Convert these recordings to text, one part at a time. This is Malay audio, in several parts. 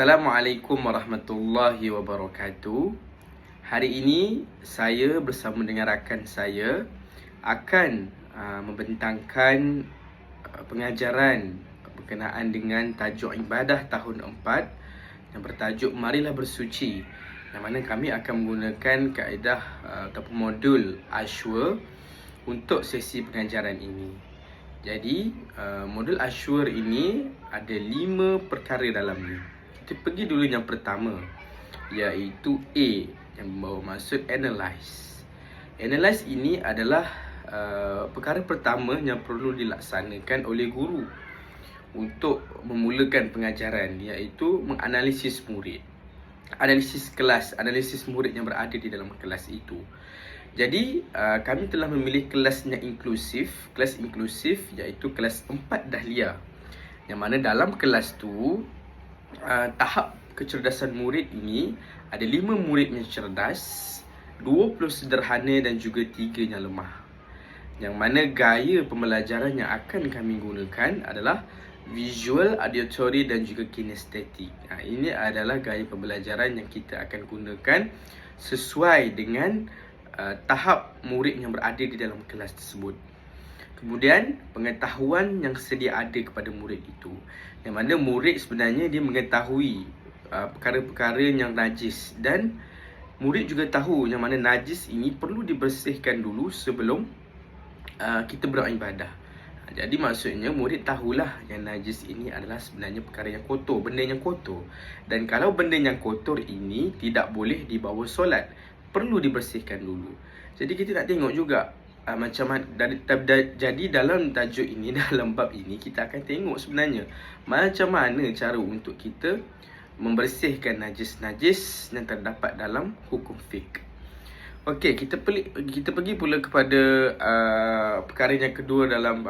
Assalamualaikum warahmatullahi wabarakatuh. Hari ini saya bersama dengan rakan saya akan membentangkan pengajaran berkenaan dengan tajuk ibadah tahun 4 yang bertajuk Marilah Bersuci, yang mana kami akan menggunakan kaedah ataupun modul Ashwa untuk sesi pengajaran ini. Jadi modul Ashwa ini ada 5 perkara dalamnya. Kita pergi dulu yang pertama, iaitu A, yang membawa maksud analyze. Analyze ini adalah perkara pertama yang perlu dilaksanakan oleh guru untuk memulakan pengajaran, iaitu menganalisis murid. Analisis kelas, analisis murid yang berada di dalam kelas itu. Jadi kami telah memilih kelas yang inklusif. Kelas inklusif iaitu kelas 4 Dahlia, yang mana dalam kelas tu tahap kecerdasan murid ini ada 5 murid yang cerdas, 20 sederhana dan juga 3 yang lemah. Yang mana gaya pembelajaran yang akan kami gunakan adalah visual, auditory dan juga kinestetik. Ini adalah gaya pembelajaran yang kita akan gunakan sesuai dengan tahap murid yang berada di dalam kelas tersebut. Kemudian pengetahuan yang sedia ada kepada murid itu, yang mana murid sebenarnya dia mengetahui perkara-perkara yang najis, dan murid juga tahu yang mana najis ini perlu dibersihkan dulu sebelum kita beribadah. Jadi maksudnya murid tahulah yang najis ini adalah sebenarnya perkara yang kotor, benda yang kotor. Dan kalau benda yang kotor ini tidak boleh dibawa solat, perlu dibersihkan dulu. Jadi kita nak tengok juga macam mana. Jadi dalam tajuk ini, dalam bab ini, kita akan tengok sebenarnya macam mana cara untuk kita membersihkan najis-najis yang terdapat dalam hukum fiqh. Okey, kita pergi pula kepada perkara yang kedua dalam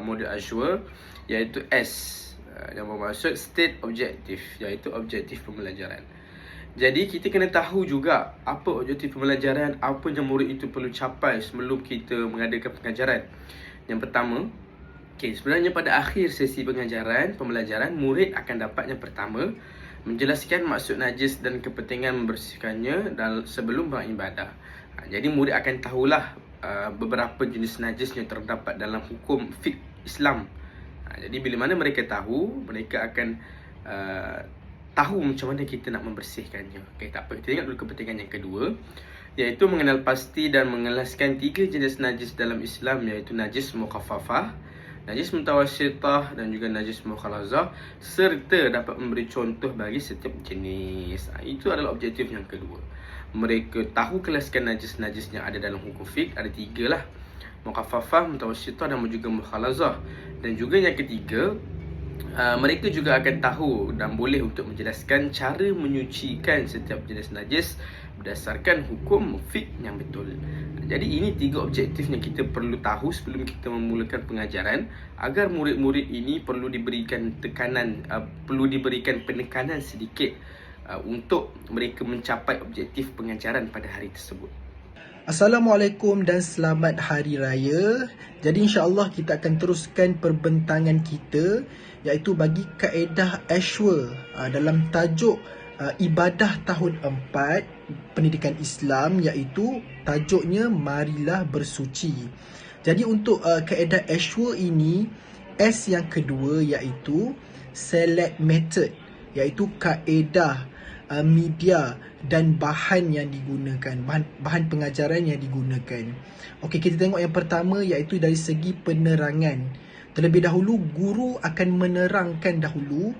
modul Ashwa, iaitu S, yang bermaksud state objective, iaitu objektif pembelajaran. Jadi kita kena tahu juga apa objektif pembelajaran, apa yang murid itu perlu capai sebelum kita mengadakan pengajaran. Yang pertama, sebenarnya pada akhir sesi pembelajaran, murid akan dapat yang pertama, menjelaskan maksud najis dan kepentingan membersihkannya sebelum beribadah. Jadi murid akan tahulah beberapa jenis najis yang terdapat dalam hukum fiqh Islam. Jadi bila mana mereka tahu, mereka akan tahu macam mana kita nak membersihkannya. Okey, tak apa, kita tengok dulu kepentingan yang kedua, iaitu mengenal pasti dan mengelaskan 3 jenis najis dalam Islam, iaitu najis mukhaffafah, najis mutawassithah dan juga najis mukhalazah, serta dapat memberi contoh bagi setiap jenis. Itu adalah objektif yang kedua. Mereka tahu kelaskan najis-najis yang ada dalam hukum fiqh, ada 3 lah, mukhaffafah, mutawassithah dan juga mukhalazah. Dan juga yang ketiga, mereka juga akan tahu dan boleh untuk menjelaskan cara menyucikan setiap jenis najis berdasarkan hukum fiqh yang betul. Jadi ini 3 objektif yang kita perlu tahu sebelum kita memulakan pengajaran, agar murid-murid ini perlu diberikan penekanan sedikit untuk mereka mencapai objektif pengajaran pada hari tersebut. Assalamualaikum dan selamat Hari Raya. Jadi insya-Allah kita akan teruskan perbentangan kita, iaitu bagi kaedah Ashwa dalam tajuk ibadah tahun 4 pendidikan Islam, iaitu tajuknya Marilah Bersuci. Jadi untuk kaedah Ashwa ini, S yang kedua iaitu select method, iaitu kaedah, media dan bahan yang digunakan, bahan pengajaran yang digunakan. Okey, kita tengok yang pertama, iaitu dari segi penerangan. Terlebih dahulu guru akan menerangkan dahulu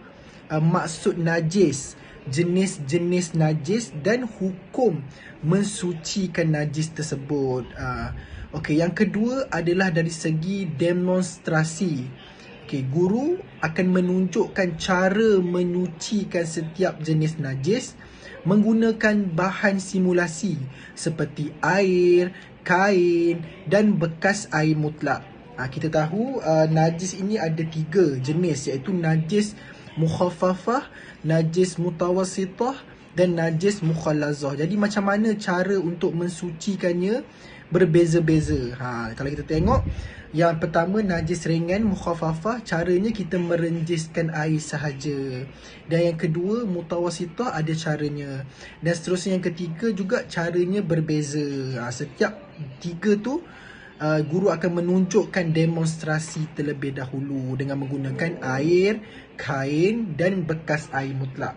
maksud najis, jenis-jenis najis dan hukum mensucikan najis tersebut. Okey, yang kedua adalah dari segi demonstrasi. Okey, guru akan menunjukkan cara menyucikan setiap jenis najis menggunakan bahan simulasi seperti air, kain dan bekas air mutlak. Kita tahu najis ini ada 3 jenis, iaitu najis mukhaffafah, najis mutawassithah dan najis mukhalazah. Jadi macam mana cara untuk mensucikannya berbeza-beza. Kalau kita tengok Yang pertama, najis ringan mukhaffafah, caranya kita merenjiskan air sahaja. Dan yang kedua, mutawassithah, ada caranya. Dan seterusnya yang ketiga juga caranya berbeza. Setiap tiga tu guru akan menunjukkan demonstrasi terlebih dahulu dengan menggunakan air, kain dan bekas air mutlak.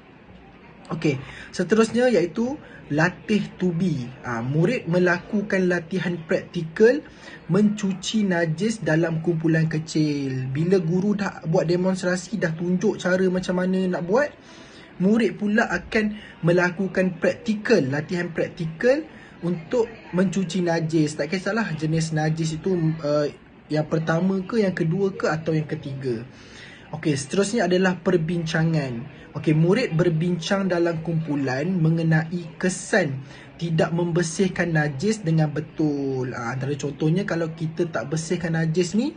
Okey, seterusnya iaitu latih tubi. Murid melakukan latihan praktikal mencuci najis dalam kumpulan kecil. Bila guru dah buat demonstrasi, dah tunjuk cara macam mana nak buat, murid pula akan melakukan praktikal, latihan praktikal untuk mencuci najis. Tak kisahlah jenis najis itu yang pertama ke, yang kedua ke atau yang ketiga. Okey, seterusnya adalah perbincangan. Okey, murid berbincang dalam kumpulan mengenai kesan tidak membersihkan najis dengan betul. Antara contohnya, kalau kita tak bersihkan najis ni,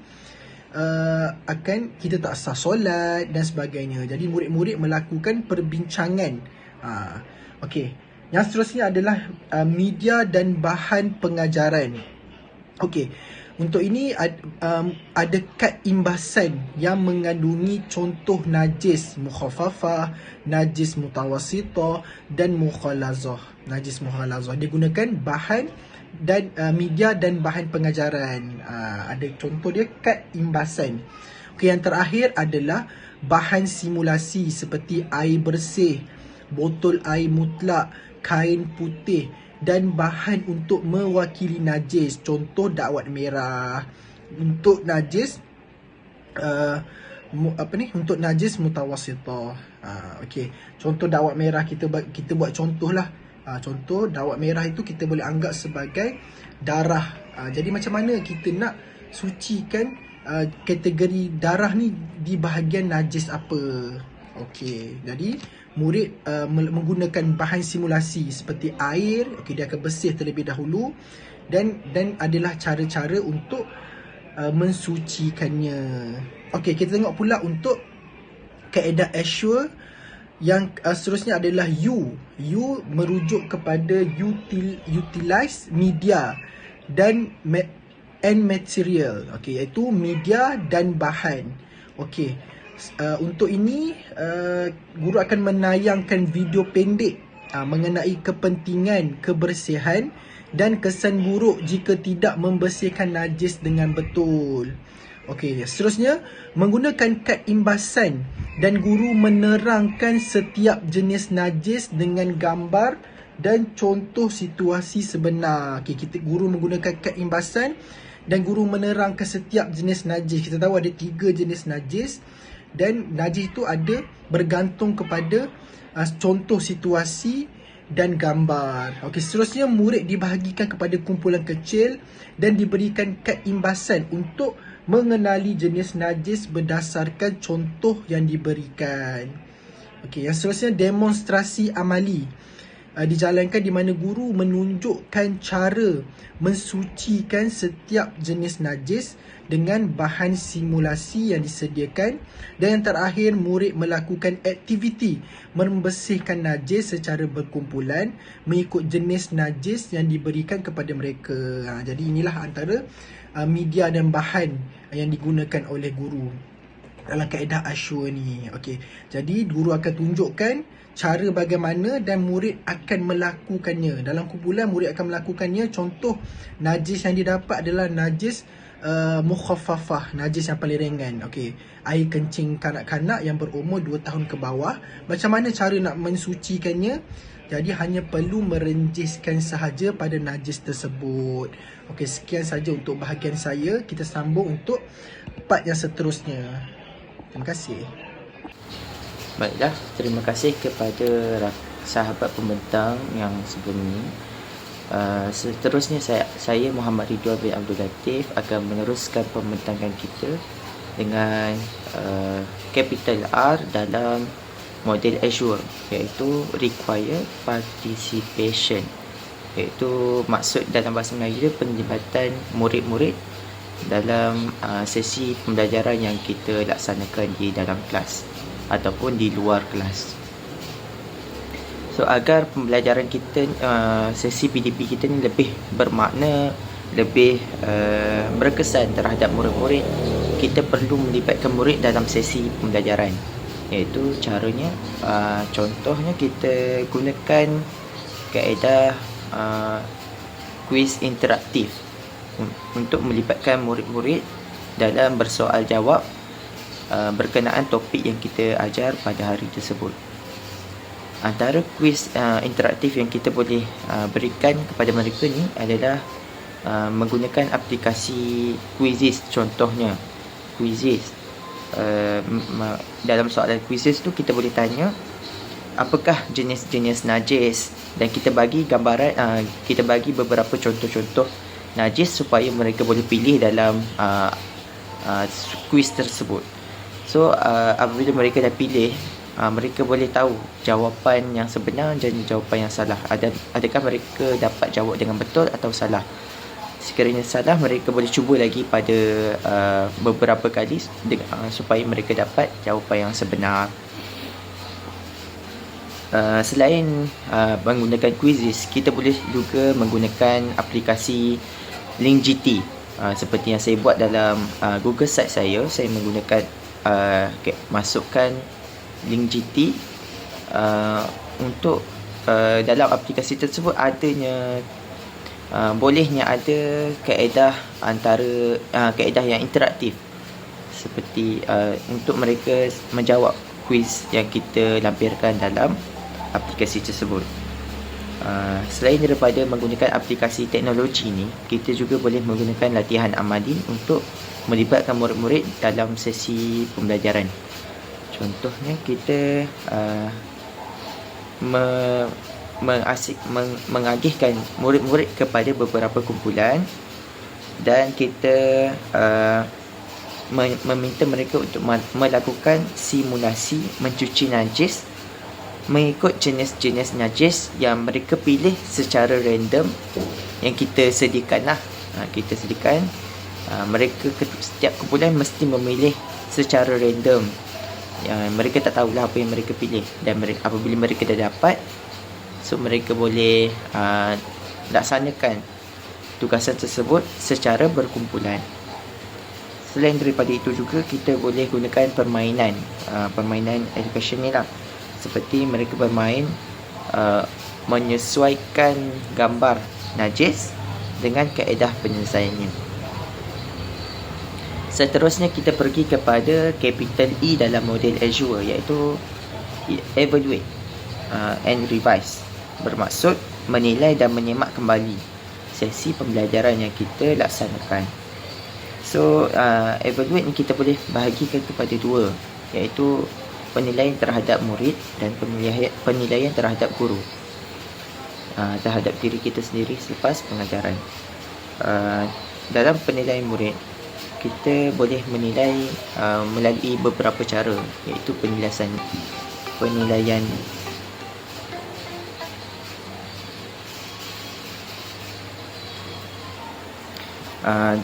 akan kita tak sah solat dan sebagainya. Jadi murid-murid melakukan perbincangan. Okey, yang seterusnya adalah media dan bahan pengajaran. Okey, untuk ini ada kad imbasan yang mengandungi contoh najis mukhaffafah, najis mutawassithah dan mukhalazah. Najis mukhalazah digunakan bahan dan media dan bahan pengajaran. Ada contoh dia, kad imbasan. Okey, yang terakhir adalah bahan simulasi seperti air bersih, botol air mutlak, kain putih dan bahan untuk mewakili najis. Contoh dakwat merah untuk najis untuk najis mutawassithah. Okey, contoh dakwat merah kita buat contohlah. Contoh dakwat merah itu kita boleh anggap sebagai darah. Jadi macam mana kita nak sucikan kategori darah ni di bahagian najis apa? Okey, jadi murid menggunakan bahan simulasi seperti air. Okey, dia akan bersih terlebih dahulu dan adalah cara-cara untuk mensucikannya. Okey, kita tengok pula untuk kaedah Ashur. Yang seterusnya adalah U. U merujuk kepada utilize media dan material. Okey, iaitu media dan bahan. Okey, untuk ini guru akan menayangkan video pendek mengenai kepentingan kebersihan dan kesan buruk jika tidak membersihkan najis dengan betul. Okey, seterusnya menggunakan kad imbasan dan guru menerangkan setiap jenis najis dengan gambar dan contoh situasi sebenar. Okey, guru menggunakan kad imbasan dan guru menerangkan setiap jenis najis. Kita tahu ada 3 jenis najis dan najis itu ada bergantung kepada contoh situasi dan gambar. Okey, seterusnya murid dibahagikan kepada kumpulan kecil dan diberikan kad imbasan untuk mengenali jenis najis berdasarkan contoh yang diberikan. Okey, yang seterusnya demonstrasi amali. Dijalankan di mana guru menunjukkan cara mensucikan setiap jenis najis dengan bahan simulasi yang disediakan. Dan yang terakhir, murid melakukan aktiviti membersihkan najis secara berkumpulan mengikut jenis najis yang diberikan kepada mereka. Jadi inilah antara media dan bahan yang digunakan oleh guru dalam kaedah Ashur ni. Okey, jadi guru akan tunjukkan cara bagaimana dan murid akan melakukannya. Dalam kumpulan murid akan melakukannya. Contoh najis yang didapat adalah najis mukhaffafah, najis yang paling ringan. Okey, air kencing kanak-kanak yang berumur 2 tahun ke bawah. Macam mana cara nak mensucikannya? Jadi hanya perlu merenjiskan sahaja pada najis tersebut. Okey, sekian saja untuk bahagian saya. Kita sambung untuk part yang seterusnya. Terima kasih. Baiklah, terima kasih kepada sahabat pembentang yang sebelum ini. Seterusnya saya Muhammad Ridwan bin Abdul Latif akan meneruskan pembentangan kita dengan capital R dalam model Ashur, iaitu require participation, iaitu maksud dalam bahasa Melayu dia penlibatan murid-murid dalam sesi pembelajaran yang kita laksanakan di dalam kelas ataupun di luar kelas. So agar pembelajaran kita, sesi PDP kita ni lebih bermakna lebih berkesan terhadap murid-murid, kita perlu melibatkan murid dalam sesi pembelajaran. Iaitu caranya, contohnya kita gunakan kaedah kuis interaktif untuk melibatkan murid-murid dalam bersoal jawab berkenaan topik yang kita ajar pada hari tersebut. Antara kuis interaktif yang kita boleh berikan kepada mereka ni adalah menggunakan aplikasi Quizizz. Contohnya Quizizz, dalam soalan Quizizz tu kita boleh tanya apakah jenis-jenis najis, dan kita bagi gambaran, kita bagi beberapa contoh-contoh najis supaya mereka boleh pilih dalam kuis tersebut. So apabila mereka dah pilih, mereka boleh tahu jawapan yang sebenar dan jawapan yang salah. Adakah mereka dapat jawab dengan betul atau salah. Sekiranya salah, mereka boleh cuba lagi pada beberapa kali supaya mereka dapat jawapan yang sebenar. Selain menggunakan Quizizz, kita boleh juga menggunakan aplikasi LinkGT. Seperti yang saya buat dalam Google Site saya menggunakan masukkan LinkGT untuk dalam aplikasi tersebut bolehnya ada kaedah kaedah yang interaktif, seperti untuk mereka menjawab kuis yang kita lampirkan dalam aplikasi tersebut. Selain daripada menggunakan aplikasi teknologi ni, kita juga boleh menggunakan latihan amali untuk melibatkan murid-murid dalam sesi pembelajaran. Contohnya kita mengagihkan murid-murid kepada beberapa kumpulan, dan kita meminta mereka untuk melakukan simulasi mencuci najis mengikut jenis-jenis najis yang mereka pilih secara random, yang kita sediakan lah. Kita sediakan mereka, setiap kumpulan mesti memilih secara random. Mereka tak tahulah apa yang mereka pilih, dan apabila mereka dah dapat, so mereka boleh laksanakan tugasan tersebut secara berkumpulan. Selain daripada itu juga, kita boleh gunakan permainan education ni lah. Seperti mereka bermain menyesuaikan gambar najis dengan kaedah penyelesaiannya. Seterusnya kita pergi kepada capital E dalam model Azure, iaitu evaluate and revise. Bermaksud menilai dan menyemak kembali sesi pembelajaran yang kita laksanakan. So evaluate ni kita boleh bahagikan kepada dua, iaitu penilaian terhadap murid dan penilaian terhadap guru, terhadap diri kita sendiri selepas pengajaran. Dalam penilaian murid, kita boleh menilai melalui beberapa cara, iaitu penilaian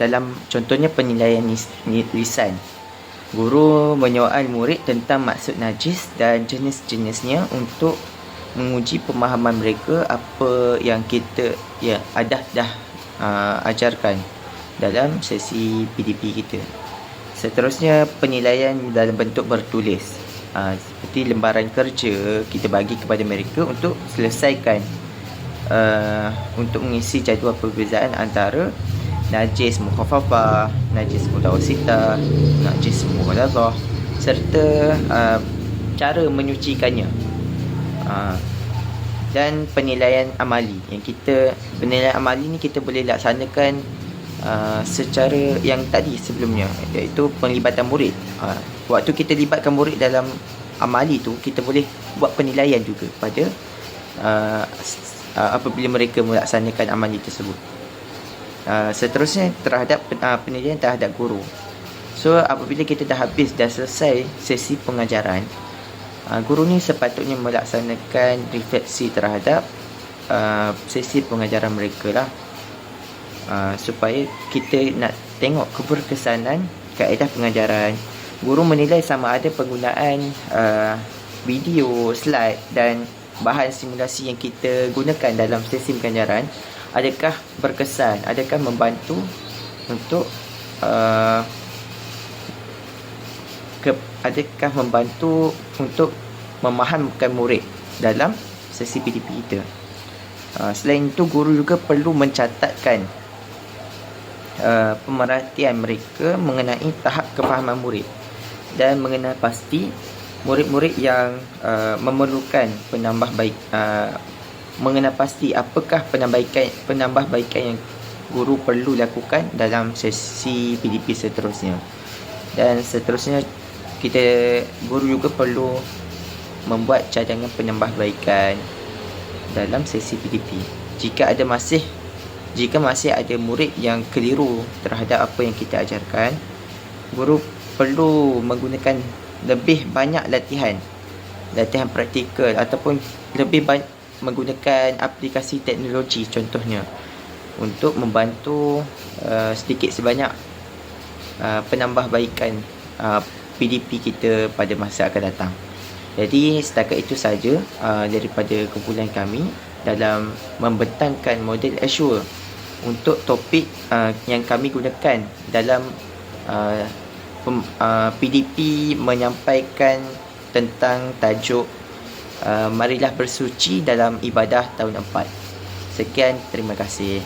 dalam contohnya penilaian lisan. Guru menyoal murid tentang maksud najis dan jenis-jenisnya untuk menguji pemahaman mereka apa yang kita dah ajarkan dalam sesi PDP kita. Seterusnya penilaian dalam bentuk bertulis, seperti lembaran kerja kita bagi kepada mereka untuk selesaikan, untuk mengisi jadual perbezaan antara najis mukhafafah, najis mutawasitah, najis mughalazah, serta cara menyucikannya. Dan penilaian amali penilaian amali ni kita boleh laksanakan secara yang tadi sebelumnya, iaitu penglibatan murid. Waktu kita libatkan murid dalam amali tu, kita boleh buat penilaian juga pada apabila mereka melaksanakan amali tersebut. Seterusnya terhadap penilaian terhadap guru. So apabila kita dah selesai sesi pengajaran, guru ni sepatutnya melaksanakan refleksi terhadap sesi pengajaran mereka lah, supaya kita nak tengok keberkesanan kaedah pengajaran. Guru menilai sama ada penggunaan video, slide dan bahan simulasi yang kita gunakan dalam sesi pengajaran adakah berkesan, adakah membantu untuk adakah membantu untuk memahamkan murid dalam sesi PDP kita. Selain itu, guru juga perlu mencatatkan pemerhatian mereka mengenai tahap kefahaman murid dan mengenal pasti murid-murid yang memerlukan mengenal pasti apakah penambahbaikan yang guru perlu lakukan dalam sesi PDP seterusnya. Dan seterusnya, guru juga perlu membuat cadangan penambahbaikan dalam sesi PDP. Jika masih ada murid yang keliru terhadap apa yang kita ajarkan, guru perlu menggunakan lebih banyak latihan praktikal ataupun lebih banyak menggunakan aplikasi teknologi contohnya untuk membantu sedikit sebanyak penambahbaikan PDP kita pada masa akan datang. Jadi setakat itu saja daripada kumpulan kami dalam membentangkan model Azure untuk topik yang kami gunakan dalam PDP menyampaikan tentang tajuk marilah bersuci dalam ibadah tahun 4. Sekian, terima kasih.